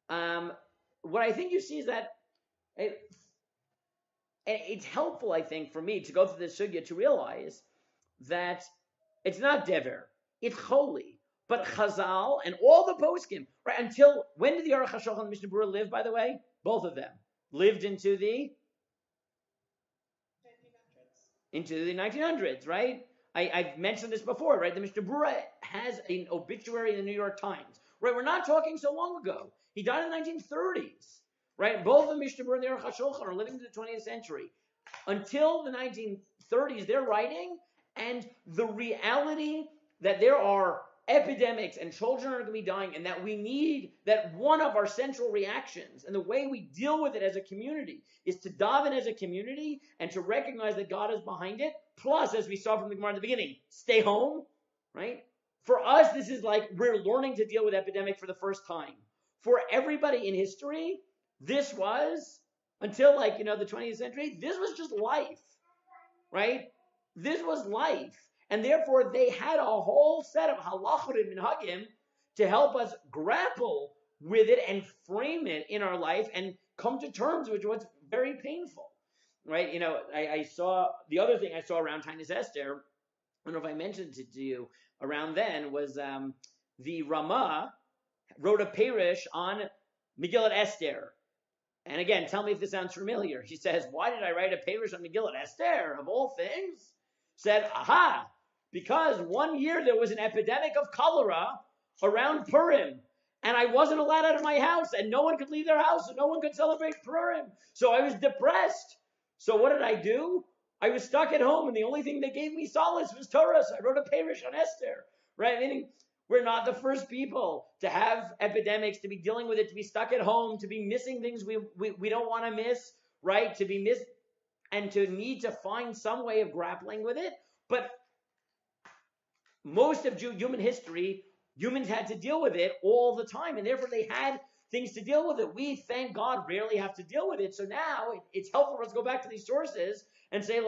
what I think you see is that it's helpful, I think, for me to go through this sugya to realize that it's not dever, it's holy. But Chazal and all the poskim, right? Until when did the Aruch HaShulchan and the Mishnah Berurah live? By the way, both of them lived into the 1900s, right? I've mentioned this before, right? The Mishnah Berurah has an obituary in the New York Times, right? We're not talking so long ago. He died in the 1930s, right? Both the Mishnah Berurah and the Aruch HaShulchan are living into the 20th century. Until the 1930s, they're writing, and the reality that there are epidemics and children are going to be dying, and that we need, that one of our central reactions and the way we deal with it as a community is to daven as a community and to recognize that God is behind it. Plus, as we saw from the Gemara in the beginning, stay home, right? For us, this is like we're learning to deal with epidemic for the first time. For everybody in history, this was, until the 20th century, this was just life, right? This was life. And therefore, they had a whole set of halachot and minhagim to help us grapple with it and frame it in our life and come to terms with what's very painful, right? I saw, the other thing I saw around Taanis Esther, I don't know if I mentioned it to you, around then was the Ramah wrote a perush on Megillat Esther. And again, tell me if this sounds familiar. She says, why did I write a perush on Megillat Esther, of all things? Said, aha, because one year there was an epidemic of cholera around Purim, and I wasn't allowed out of my house, and no one could leave their house, and no one could celebrate Purim. So I was depressed. So what did I do? I was stuck at home, and the only thing that gave me solace was Torah. So I wrote a perush on Esther, right? Meaning, we're not the first people to have epidemics, to be dealing with it, to be stuck at home, to be missing things we don't want to miss, right? To be missed, and to need to find some way of grappling with it. But most of human history, humans had to deal with it all the time, and therefore they had things to deal with it. We, thank God, rarely have to deal with it. So now it's helpful for us to go back to these sources and say,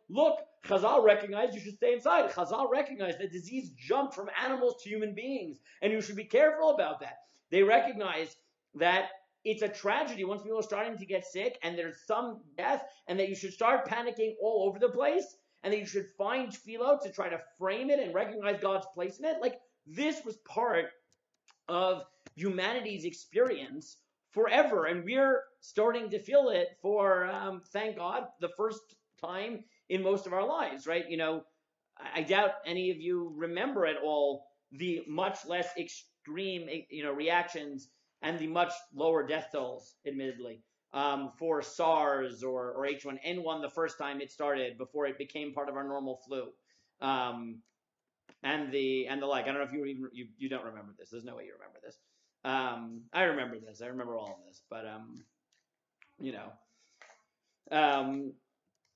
look, Chazal recognized you should stay inside. Chazal recognized that disease jumped from animals to human beings, and you should be careful about that. They recognize that it's a tragedy once people are starting to get sick and there's some death, and that you should start panicking all over the place, and that you should find tefillah to try to frame it and recognize God's place in it. This was part of humanity's experience forever, and we're starting to feel it for, thank God, the first time in most of our lives, right? I doubt any of you remember at all the much less extreme, reactions and the much lower death tolls, admittedly, for SARS or H1N1 the first time it started, before it became part of our normal flu, and the like. I don't know if you don't remember this. There's no way you remember this. I remember this. I remember all of this, but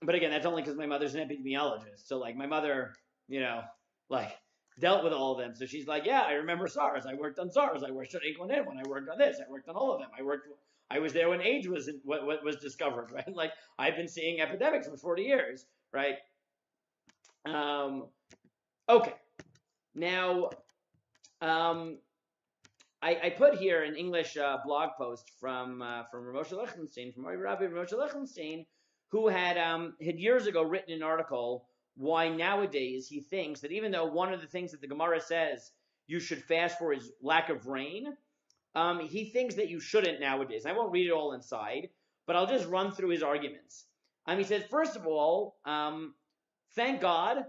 but again, that's only because my mother's an epidemiologist. So my mother, dealt with all of them. So she's like, yeah, I remember SARS. I worked on SARS. I worked on H1N1. I worked on this. I worked on all of them. I was there when AIDS was what was discovered, right? I've been seeing epidemics for 40 years, right? Okay. Now, I put here an English blog post from Moshe Lichtenstein, from Rabbi Moshe Lichtenstein, who had years ago written an article why nowadays he thinks that even though one of the things that the Gemara says you should fast for is lack of rain, he thinks that you shouldn't nowadays. I won't read it all inside, but I'll just run through his arguments. He says, first of all, thank God,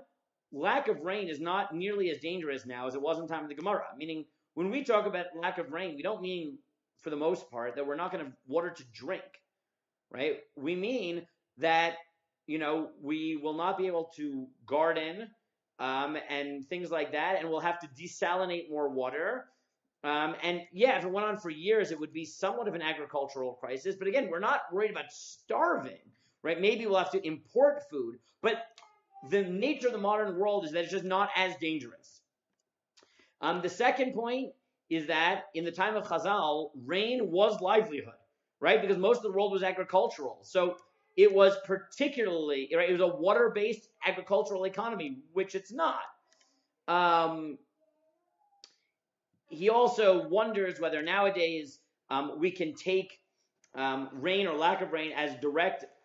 lack of rain is not nearly as dangerous now as it was in time of the Gemara. Meaning, when we talk about lack of rain, we don't mean, for the most part, that we're not going to have water to drink, right? We mean that, we will not be able to garden and things like that, and we'll have to desalinate more water. And yeah, if it went on for years, it would be somewhat of an agricultural crisis. But again, we're not worried about starving, right? Maybe we'll have to import food, but the nature of the modern world is that it's just not as dangerous. The second point is that in the time of Chazal, rain was livelihood, right? Because most of the world was agricultural. So it was particularly, right, it was a water-based agricultural economy, which it's not. He also wonders whether nowadays we can take rain or lack of rain as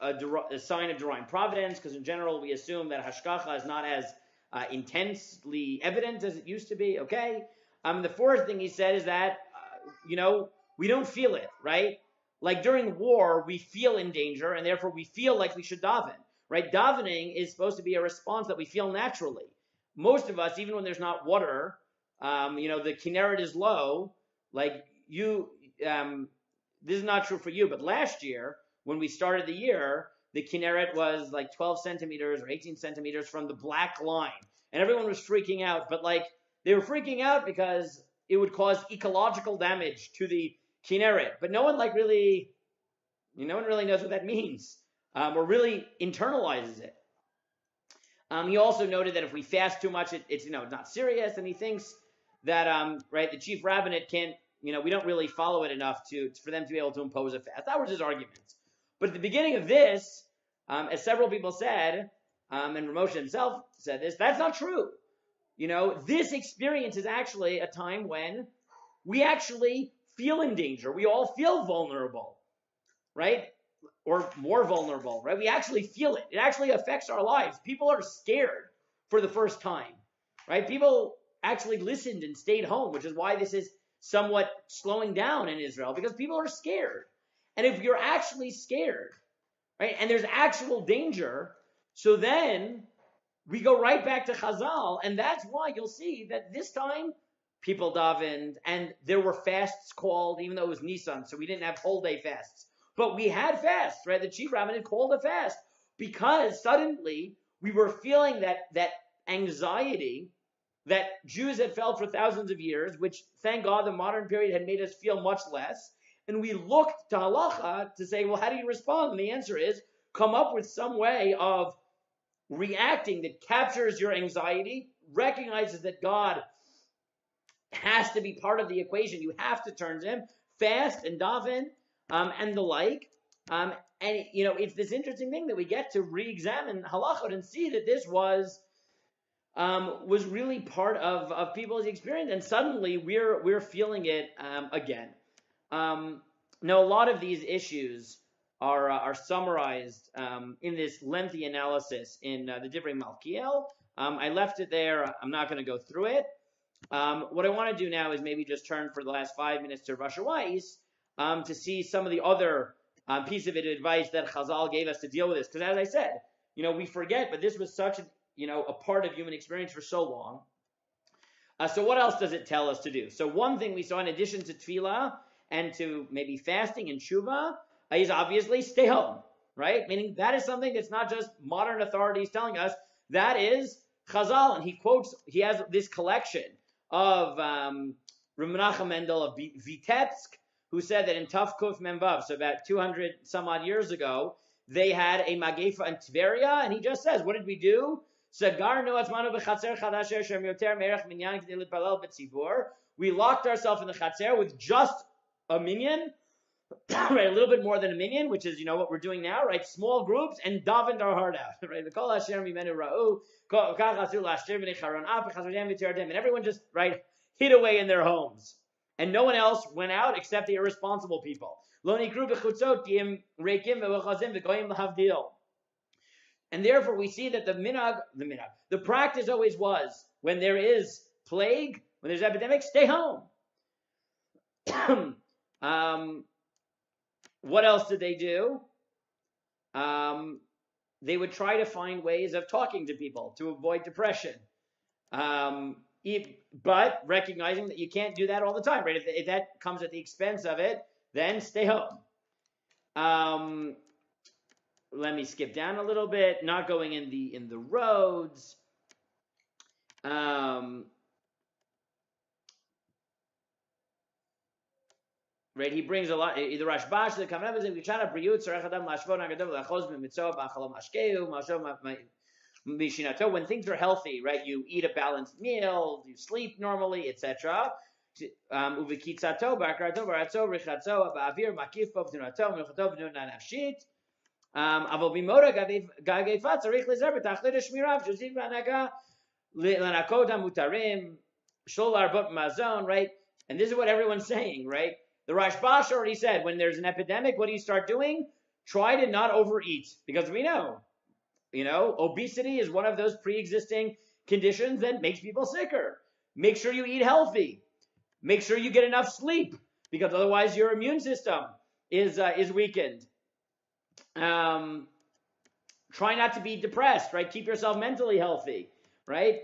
a sign of divine providence, because in general we assume that hashgacha is not as intensely evident as it used to be. Okay. The fourth thing he said is that we don't feel it, right? Like during war, we feel in danger, and therefore we feel like we should daven, right? Davening is supposed to be a response that we feel naturally. Most of us, even when there's not water, the Kinneret is low. Like this is not true for you, but last year when we started the year, the Kinneret was like 12 centimeters or 18 centimeters from the black line, and everyone was freaking out. But they were freaking out because it would cause ecological damage to the Kinneret, but no one really knows what that means, or really internalizes it. He also noted that if we fast too much, it's not serious, and he thinks that the chief rabbinate can't, we don't really follow it enough for them to be able to impose a fast. That was his arguments. But at the beginning of this, as several people said, and Ramosha himself said this, that's not true. This experience is actually a time when we actually feel in danger. We all feel vulnerable, right? Or more vulnerable, right? We actually feel it. It actually affects our lives. People are scared for the first time, right? People actually listened and stayed home, which is why this is somewhat slowing down in Israel, because people are scared. And if you're actually scared, right, and there's actual danger, so then we go right back to Chazal, and that's why you'll see that this time people davened, and there were fasts called, even though it was Nisan, so we didn't have whole day fasts. But we had fasts, right? The chief rabbinate called a fast because suddenly we were feeling that anxiety that Jews had felt for thousands of years, which, thank God, the modern period had made us feel much less. And we looked to halacha to say, well, how do you respond? And the answer is, come up with some way of reacting that captures your anxiety, recognizes that God has to be part of the equation. You have to turn to him, fast and daven, and the like. And it's this interesting thing that we get to re-examine halachot and see that this was really part of people's experience, and suddenly we're feeling it again. Now, a lot of these issues are summarized in this lengthy analysis in the different Malkiel. I left it there. I'm not going to go through it. What I want to do now is maybe just turn for the last 5 minutes to Rosh Hashanah to see some of the other piece of advice that Chazal gave us to deal with this. Because as I said, we forget, but this was such a part of human experience for so long. So what else does it tell us to do? So one thing we saw in addition to Tefillah and to maybe fasting and Tshuva is obviously stay home, right? Meaning that is something that's not just modern authorities telling us. That is Chazal, and he has this collection of Reb Menachem Mendel of Vitebsk, who said that in Tavkuf Memvav, so about 200 some odd years ago, they had a Magefa in Tveria, and he just says, what did we do? We locked ourselves in the Chatzer with just a minyan, right, a little bit more than a minyan, which is, what we're doing now, right, small groups, and davened our heart out, right, and everyone just, right, hid away in their homes, and no one else went out except the irresponsible people. And therefore we see that the practice always was, when there is plague, when there's epidemic, stay home. What else did they do? They would try to find ways of talking to people to avoid depression. But recognizing that you can't do that all the time, right? If that comes at the expense of it, then stay home. Let me skip down a little bit. Not going in the roads. Right, he brings a lot. The Rashbash, the Kamenev, the Kichana Briut, Sarach Adam Lashvon Agadol Lachos B'Mitzvah B'Achalom Ashkeu Mashov Mishinato. When things are healthy, right, you eat a balanced meal, you sleep normally, etc. Uvikitzato Ba'Akrato Ba'Ratzo Richatzo Ba'Avir Makif B'Vtunato Milchato B'Nunan Nafshit. Avol B'Mora Gagefat Tzarich Lezer B'Tachlit Shmirav Shuzim B'Anaga Lanakot HaMutarim Shol Arbot Mazon. Right, and this is what everyone's saying, right? The Rashbash already said, when there's an epidemic, what do you start doing? Try to not overeat, because we know, obesity is one of those pre-existing conditions that makes people sicker. Make sure you eat healthy. Make sure you get enough sleep, because otherwise your immune system is weakened. Try not to be depressed, right? Keep yourself mentally healthy, right?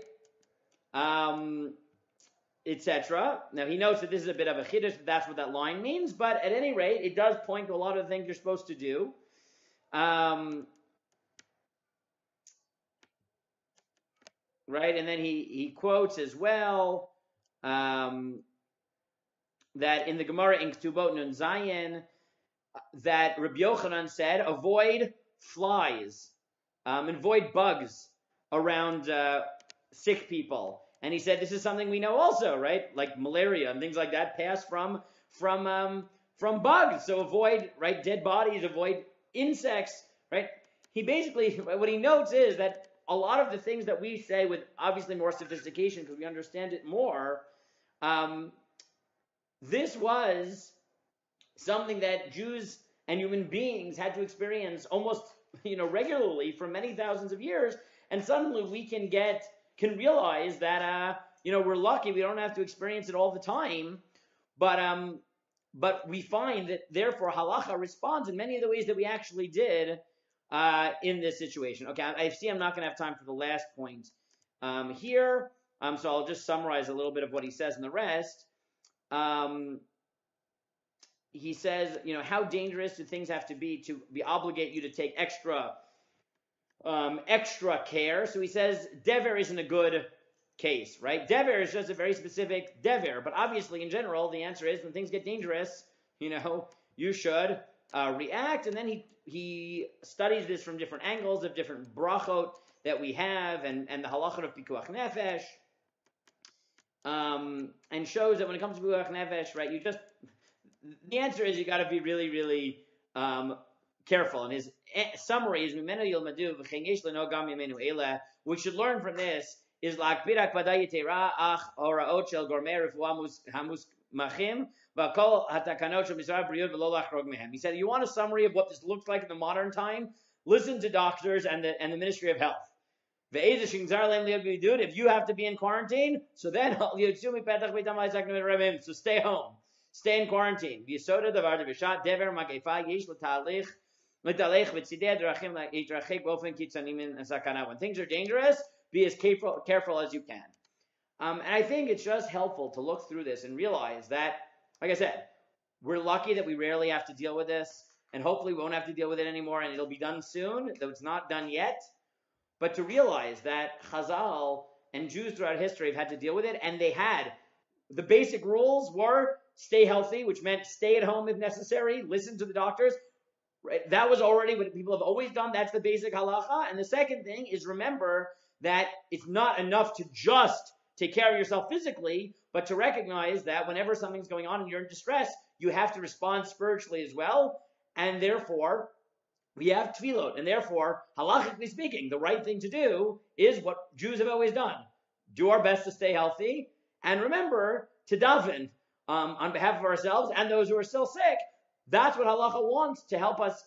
Etc. Now he notes that this is a bit of a chiddush, that's what that line means, but at any rate, it does point to a lot of the things you're supposed to do. Right, and then he quotes as well that in the Gemara in Ktubot Nun Zayin, that Rabbi Yochanan said, avoid flies, avoid bugs around sick people. And he said this is something we know also, right? Like malaria and things like that pass from bugs. So avoid, right, dead bodies, avoid insects, right? He basically, what he notes is that a lot of the things that we say with obviously more sophistication because we understand it more, this was something that Jews and human beings had to experience almost, regularly for many thousands of years, and suddenly we can realize that we're lucky we don't have to experience it all the time, but we find that therefore halacha responds in many of the ways that we actually did in this situation. Okay, I see I'm not going to have time for the last point here, so I'll just summarize a little bit of what he says in the rest. He says, how dangerous do things have to be obligate you to take extra care? So he says, dever isn't a good case, right? Dever is just a very specific dever, but obviously in general, the answer is when things get dangerous, you should react. And then he studies this from different angles of different brachot that we have and the halachot of pikuach nefesh, and shows that when it comes to pikuach nefesh, right, the answer is you got to be really, really careful. And his summary is, we should learn from this is he said, you want a summary of what this looks like in the modern time? Listen to doctors and the Ministry of Health. If you have to be in quarantine, so then so stay home. Stay in quarantine. When things are dangerous, be as careful as you can. And I think it's just helpful to look through this and realize that, like I said, we're lucky that we rarely have to deal with this, and hopefully we won't have to deal with it anymore, and it'll be done soon, though it's not done yet. But to realize that Chazal and Jews throughout history have had to deal with it, and the basic rules were stay healthy, which meant stay at home if necessary, listen to the doctors. Right? That was already what people have always done. That's the basic halacha. And the second thing is remember that it's not enough to just take care of yourself physically, but to recognize that whenever something's going on and you're in distress, you have to respond spiritually as well. And therefore, we have tefillot. And therefore, halachically speaking, the right thing to do is what Jews have always done. Do our best to stay healthy. And remember to daven on behalf of ourselves and those who are still sick. That's what halacha wants to help us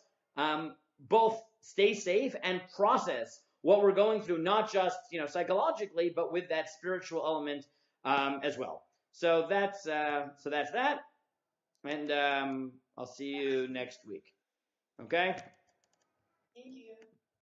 both stay safe and process what we're going through, not just psychologically, but with that spiritual element as well. So that's that, and I'll see you next week. Okay. Thank you.